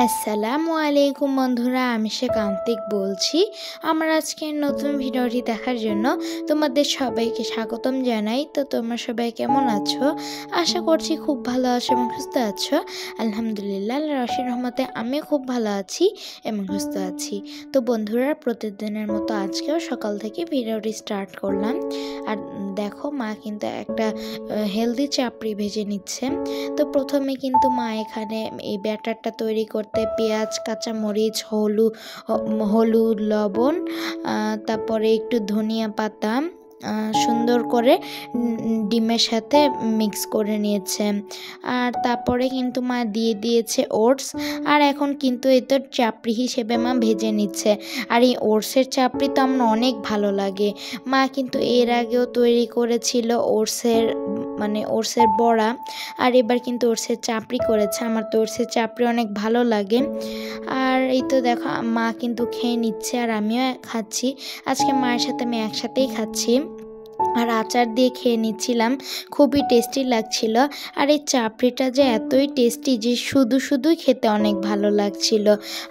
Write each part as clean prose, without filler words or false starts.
আসসালামু আলাইকুম বন্ধুরা, আমি কান্তিক বলছি। আমার আজকের নতুন ভিডিওটি দেখার জন্য তোমাদের সবাইকে স্বাগতম জানাই। তো তোমরা সবাই কেমন আছো? আশা করছি খুব ভালো আছো এবং সুস্থ আছো। আলহামদুলিল্লাহ, আল্লাহর অশেষ রহমতে আমিও খুব ভালো আছি এবং সুস্থ আছি। তো বন্ধুরা, প্রতিদিনের মতো আজকেও সকাল থেকে ভিডিওটি স্টার্ট করলাম। আর দেখো, মা কিন্তু একটা হেলদি চাপড়ি ভেজে নিচ্ছে। তো প্রথমে কিন্তু মা এখানে এই ব্যাটারটা তৈরি করতে পেঁয়াজ, কাঁচামরিচ, হলুদ, লবণ, তারপরে একটু ধনিয়া পাতা সুন্দর করে ডিমের সাথে মিক্স করে নিয়েছে। আর তারপরে কিন্তু মা দিয়ে দিয়েছে ওটস। আর এখন কিন্তু এই তো চাপড়ি হিসেবে মা ভেজে নিচ্ছে। আর এই ওটসের চাপড়ি তো আমার অনেক ভালো লাগে। মা কিন্তু এর আগেও তৈরি করেছিল ওটসের বড়া। আর এবার কিন্তু ওটসের চাপড়ি করেছে। আমার তো ওটসের চাপড়ি অনেক ভালো লাগে। আর এই তো দেখো, মা কিন্তু খেয়ে নিচ্ছে আর আমিও খাচ্ছি। আজকে মায়ের সাথে আমি একসাথেই খাচ্ছি। আর আচার দিয়ে খেয়ে নিচ্ছিলাম, খুবই টেস্টি লাগছিল। আর এই চাপড়িটা যে এতই টেস্টি যে শুধুই খেতে অনেক ভালো লাগছিল।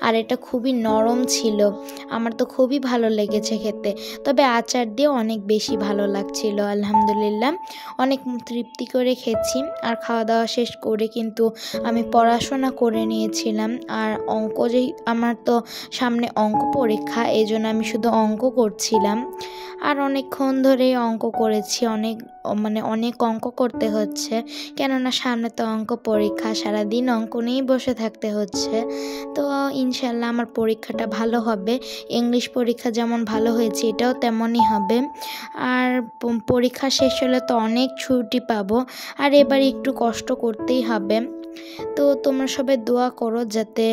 আর এটা খুবই নরম ছিল, আমার তো খুবই ভালো লেগেছে খেতে। তবে আচার দিয়ে অনেক বেশি ভালো লাগছিল। আলহামদুলিল্লাহ, অনেক তৃপ্তি করে খেয়েছি। আর খাওয়া দাওয়া শেষ করে কিন্তু আমি পড়াশোনা করে নিয়েছিলাম। আর আমার তো সামনে অঙ্ক পরীক্ষা, এই জন্য আমি শুধু অঙ্ক করছিলাম। আর অনেকক্ষণ ধরে অঙ্ক করেছি, অনেক অঙ্ক করতে হচ্ছে, কেননা সামনে তো অঙ্ক পরীক্ষা, সারাদিন অঙ্ক নিয়েই বসে থাকতে হচ্ছে। তো ইনশাল্লাহ আমার পরীক্ষাটা ভালো হবে। ইংলিশ পরীক্ষা যেমন ভালো হয়েছে, এটাও তেমনই হবে। আর পরীক্ষা শেষ হলে তো অনেক ছুটি পাবো। আর এবার একটু কষ্ট করতেই হবে। তো তোমরা সবাই দোয়া করো যাতে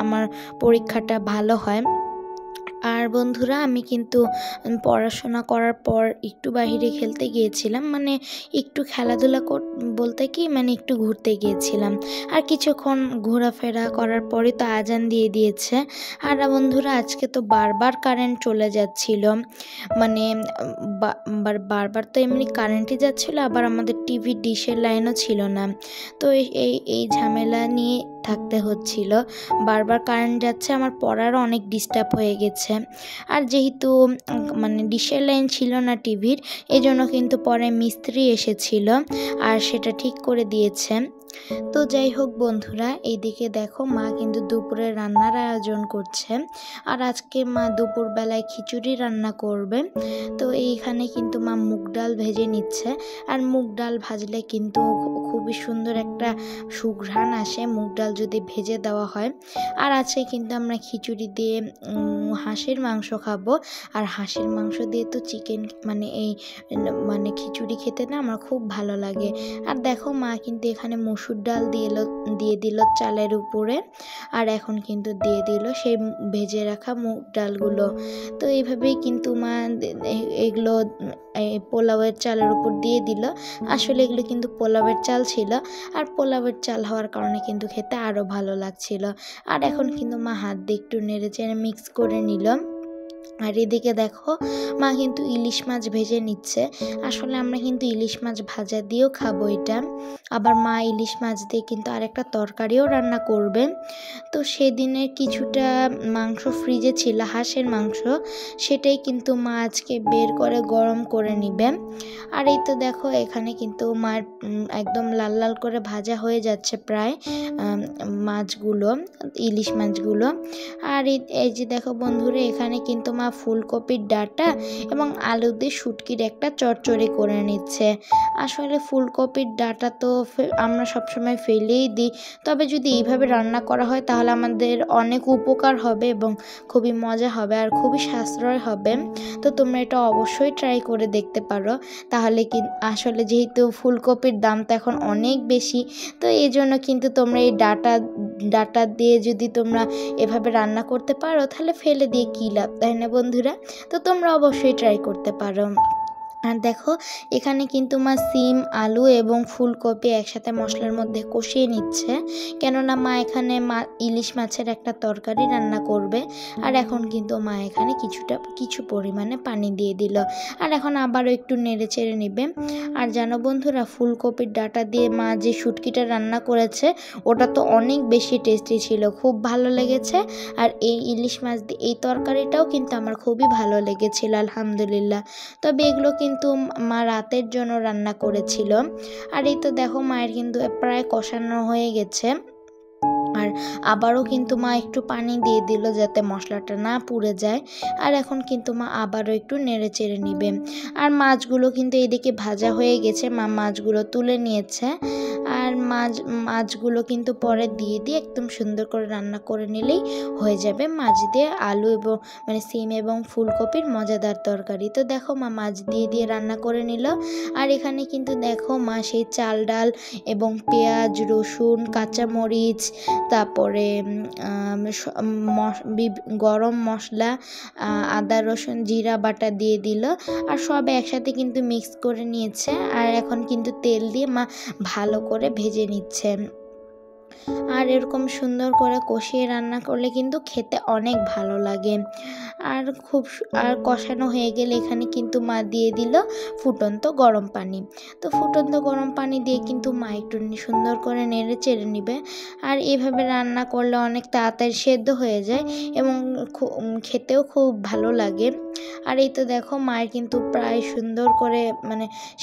আমার পরীক্ষাটা ভালো হয়। আর বন্ধুরা, আমি কিন্তু পড়াশোনা করার পর একটু বাইরে খেলতে গিয়েছিলাম, একটু খেলাধুলা বলতে কি একটু ঘুরতে গিয়েছিলাম। আর কিছুক্ষণ ঘোরাফেরা করার পরে তো আজান দিয়ে দিয়েছে। আর বন্ধুরা, আজকে তো বারবার কারেন্ট চলে যাচ্ছিল, বারবার তো এমনি কারেন্টই যাচ্ছিলো, আবার আমাদের টিভি ডিশের লাইনও ছিল না। তো এই ঝামেলা নিয়ে থাকতে হচ্ছিল, বারবার কারেন্ট যাচ্ছে, আমার পড়ারও অনেক ডিস্টার্ব হয়ে গেছে। আর যেহেতু ডিশের লাইন ছিল না টিভির, এজন্য কিন্তু পরে মিস্ত্রি এসেছিল আর সেটা ঠিক করে দিয়েছে। তো যাই হোক বন্ধুরা, এইদিকে দেখো, মা কিন্তু দুপুরে রান্নার আয়োজন করছে। আর আজকে মা দুপুরবেলায় খিচুড়ি রান্না করবে। তো এইখানে কিন্তু মা মুগ ডাল ভেজে নিচ্ছে। আর মুগ ডাল ভাজলে কিন্তু খুবই সুন্দর একটা সুঘ্রাণ আসে, মুগ ডাল যদি ভেজে দেওয়া হয়। আর আজকে কিন্তু আমরা খিচুড়ি দিয়ে হাঁসের মাংস খাবো। আর হাঁসের মাংস দিয়ে তো চিকেন খিচুড়ি খেতে না আমার খুব ভালো লাগে। আর দেখো, মা কিন্তু এখানে মসুর ডাল দিয়ে দিল চালের উপরে। আর এখন কিন্তু দিয়ে দিল সেই ভেজে রাখা মুগ ডালগুলো। তো এইভাবেই কিন্তু মা এগুলো পোলাওয়ের চালের উপর দিয়ে দিল। আসলে এগুলো কিন্তু পোলাওয়ের চাল ছিল। আর পোলাওয়ের চাল হওয়ার কারণে কিন্তু খেতে আরও ভালো লাগছিল। আর এখন কিন্তু মা হাত দিয়ে একটু নেড়ে চেড়ে মিক্স করে নিল। আর এদিকে দেখো, মা কিন্তু ইলিশ মাছ ভেজে নিচ্ছে। আসলে আমরা কিন্তু ইলিশ মাছ ভাজা দিয়েও খাবো এটা। আবার মা ইলিশ মাছ দিয়ে কিন্তু আরেকটা তরকারিও রান্না করবে। তো সেদিনের কিছুটা মাংস ফ্রিজে ছিল, হাঁসের মাংস, সেটাই কিন্তু মা আজকে বের করে গরম করে নিবে। আর এই তো দেখো, এখানে কিন্তু মার একদম লাল লাল করে ভাজা হয়ে যাচ্ছে প্রায় মাছগুলো, ইলিশ মাছগুলো। আর এই যে দেখো বন্ধুরা, এখানে কিন্তু মা ফুলকপির ডাঁটা এবং আলু দিয়ে শুটকির একটা চচ্চড়ি করে নিচ্ছে। আসলে ফুলকপির ডাঁটা তো আমরা সবসময় ফেলেই দিই, তবে যদি এইভাবে রান্না করা হয় তাহলে আমাদের অনেক উপকার হবে এবং খুবই মজা হবে আর খুবই সাশ্রয় হবে। তো তোমরা এটা অবশ্যই ট্রাই করে দেখতে পারো। তাহলে আসলে যেহেতু ফুলকপির দাম তো এখন অনেক বেশি, তো এই জন্য কিন্তু তোমরা এই ডাঁটা দিয়ে যদি তোমরা এভাবে রান্না করতে পারো তাহলে ফেলে দিয়ে কী লাভ, তাই না বন্ধুরা? তো তোমরা অবশ্যই ট্রাই করতে পারো। আর দেখো এখানে কিন্তু মা সিম আলু এবং ফুলকপি একসাথে মশলার মধ্যে কষিয়ে নিচ্ছে, কেননা মা এখানে ইলিশ মাছের একটা তরকারি রান্না করবে। আর এখন কিন্তু মা এখানে কিছু পরিমাণে পানি দিয়ে দিল, আর এখন আবারও একটু নেড়ে চেড়ে নেবে। আর জানো বন্ধুরা, ফুলকপির ডাঁটা দিয়ে মা যে শুটকিটা রান্না করেছে ওটা তো অনেক বেশি টেস্টি ছিল, খুব ভালো লেগেছে। আর এই ইলিশ মাছ দিয়ে এই তরকারিটাও কিন্তু আমার খুবই ভালো লেগেছিল আলহামদুলিল্লাহ। তবে এগুলো কিন্তু মা রাতের জন্য রান্না করেছিল। আর এই তো দেখো মায়ের কিন্তু প্রায় কষানো হয়ে গেছে, আর আবারও কিন্তু মা একটু পানি দিয়ে দিল যাতে মশলাটা না পুড়ে যায়। আর এখন কিন্তু মা আবারও একটু নেড়ে চেড়ে নিবে। আর মাছগুলো কিন্তু এদিকে ভাজা হয়ে গেছে, মা মাছগুলো তুলে নিয়েছে। আর মাছগুলো কিন্তু পরে দিয়ে একদম সুন্দর করে রান্না করে নিলেই হয়ে যাবে মাছ দিয়ে আলু এবং সিম এবং ফুলকপির মজাদার তরকারি। তো দেখো মা মাছ দিয়ে রান্না করে নিল। আর এখানে কিন্তু দেখো মা সেই চাল ডাল এবং পেঁয়াজ রসুন কাঁচামরিচ, তারপরে গরম মশলা, আদা রসুন জিরা বাটা দিয়ে দিল, আর সব একসাথে কিন্তু মিক্স করে নিয়েছে। আর এখন কিন্তু তেল দিয়ে মা ভালো করে ভেজে নিচ্ছে। আর এরকম সুন্দর করে কষিয়ে রান্না করলে কিন্তু খেতে অনেক ভালো লাগে। আর কষানো হয়ে গেলে এখানে কিন্তু মা দিয়ে দিল ফুটন্ত গরম পানি। তো ফুটন্ত গরম পানি দিয়ে কিন্তু মা একটু সুন্দর করে নেড়ে চেড়ে নিবে। আর এভাবে রান্না করলে অনেক তাড়াতাড়ি সেদ্ধ হয়ে যায় এবং খেতেও খুব ভালো লাগে। আর এই তো দেখো মায়ের কিন্তু প্রায় সুন্দর করে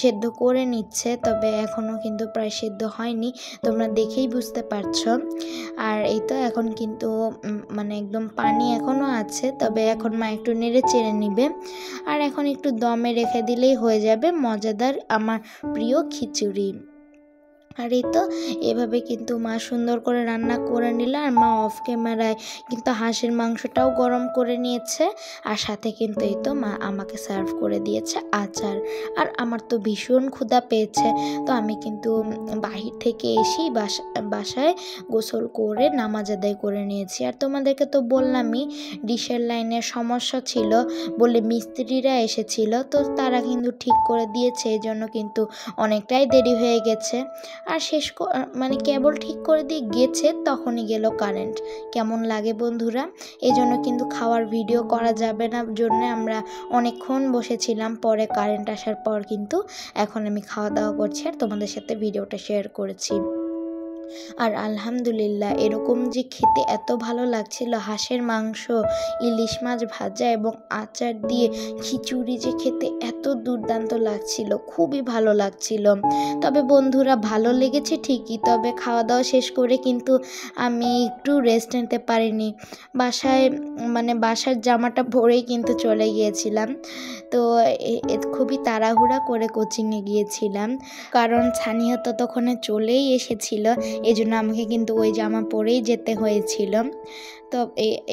সেদ্ধ করে নিচ্ছে, তবে এখনও কিন্তু প্রায় সেদ্ধ হয়নি, তোমরা দেখেই বুঝতে পারছো। আর এই তো এখন কিন্তু একদম পানি এখনও আছে, তবে এখন মা একটু নেড়ে চেড়ে নিবে। আর এখন একটু দমে রেখে দিলেই হয়ে যাবে মজাদার আমার প্রিয় খিচুড়ি। আর এই তো এভাবে কিন্তু মা সুন্দর করে রান্না করে নিল। আর মা অফ ক্যামেরায় কিন্তু হাঁসের মাংসটাও গরম করে নিয়েছে, আর সাথে কিন্তু এই তো মা আমাকে সার্ভ করে দিয়েছে আচার। আর আমার তো ভীষণ ক্ষুধা পেয়েছে, তো আমি কিন্তু বাহির থেকে এসেই বাসায় গোসল করে নামাজ আদায় করে নিয়েছি। আর তোমাদেরকে তো বললামই ডিশের লাইনের সমস্যা ছিল বলে মিস্ত্রিরা এসেছিল, তো তারা কিন্তু ঠিক করে দিয়েছে, এই জন্য কিন্তু অনেকটাই দেরি হয়ে গেছে। আর কেবল ঠিক করে দিয়ে গেছে তখনই গেল কারেন্ট। কেমন লাগে বন্ধুরা, এই জন্য কিন্তু খাওয়ার ভিডিও করা যাবে না জন্য আমরা অনেকক্ষণ বসেছিলাম। পরে কারেন্ট আসার পর কিন্তু এখন আমি খাওয়া দাওয়া করছি আর তোমাদের সাথে ভিডিওটা শেয়ার করেছি। আর আলহামদুলিল্লাহ এরকম যে খেতে এত ভালো লাগছিল, হাঁসের মাংস ইলিশ মাছ ভাজা এবং আচার দিয়ে খিচুড়ি যে খেতে এত দুর্দান্ত লাগছিল, খুবই ভালো লাগছিল। তবে বন্ধুরা ভালো লেগেছে ঠিকই, তবে খাওয়া দাওয়া শেষ করে কিন্তু আমি একটু রেস্ট নিতে পারিনি। বাসার জামাটা পরেই কিন্তু চলে গিয়েছিলাম। তো খুবই তাড়াহুড়া করে কোচিংয়ে গিয়েছিলাম, কারণ ছানিয়া ততক্ষণে চলেই এসেছিল, এই জন্য আমাকে কিন্তু ওই জামা পরেই যেতে হয়েছিল। তো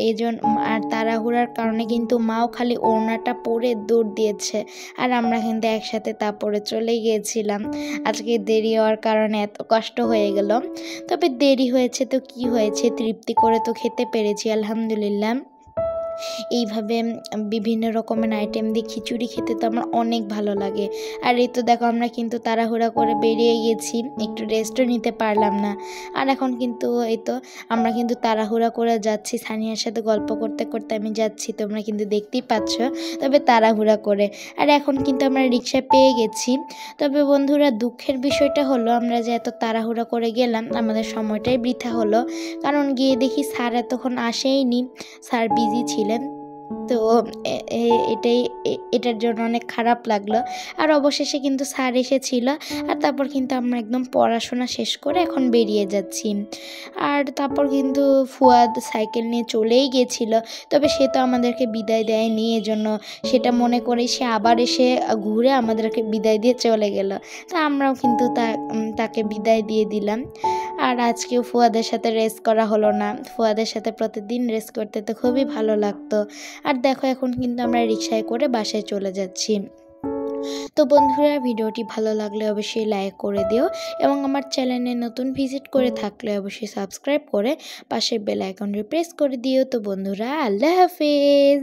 এই জন্য আর তাড়াহুড়ার কারণে কিন্তু মাও খালি ওড়নাটা পরে দৌড় দিয়েছে, আর আমরা কিন্তু একসাথে তারপরে চলে গিয়েছিলাম। আজকে দেরি হওয়ার কারণে এত কষ্ট হয়ে গেল, তবে দেরি হয়েছে তো কি হয়েছে, তৃপ্তি করে তো খেতে পেরেছি আলহামদুলিল্লাহ। এইভাবে বিভিন্ন রকমের আইটেম দিয়ে খিচুড়ি খেতে তো আমার অনেক ভালো লাগে। আর এই তো দেখো আমরা কিন্তু তাড়াহুড়া করে বেরিয়ে গেছি, একটু রেস্টও নিতে পারলাম না। আর এখন কিন্তু এই তো আমরা কিন্তু তাড়াহুড়া করে যাচ্ছি, সানিয়ার সাথে গল্প করতে করতে আমি যাচ্ছি, তোমরা কিন্তু দেখতেই পাচ্ছ, তবে তাড়াহুড়া করে। আর এখন কিন্তু আমরা রিক্সা পেয়ে গেছি। তবে বন্ধুরা দুঃখের বিষয়টা হলো আমরা যে এত তাড়াহুড়া করে গেলাম, আমাদের সময়টাই বৃথা হলো, কারণ গিয়ে দেখি স্যার এতক্ষণ আসেইনি, স্যার বিজি ছিলেন। তো এটার জন্য অনেক খারাপ লাগলো। আর অবশেষে কিন্তু স্যার এসেছিল, আর তারপর কিন্তু আমরা একদম পড়াশোনা শেষ করে এখন বেরিয়ে যাচ্ছি। আর তারপর কিন্তু ফুয়াদ সাইকেল নিয়ে চলেই গেছিল, তবে সে তো আমাদেরকে বিদায় দেয়নি, এজন্য সেটা মনে করে সে আবার এসে ঘুরে আমাদেরকে বিদায় দিয়ে চলে গেল। তা আমরাও কিন্তু তাকে বিদায় দিয়ে দিলাম। আর আজকেও ফুয়াদের সাথে রেস করা হলো না, ফুয়াদের সাথে প্রতিদিন রেস করতে তো খুবই ভালো লাগতো। আর দেখো এখন কিন্তু আমরা রিকশায় করে বাসায় চলে যাচ্ছি। তো বন্ধুরা ভিডিওটি ভালো লাগলে অবশ্যই লাইক করে দিও, এবং আমার চ্যানেলে নতুন ভিজিট করে থাকলে অবশ্যই সাবস্ক্রাইব করে পাশের বেল আইকনটি প্রেস করে দিও। তো বন্ধুরা আল্লাহ হাফেজ।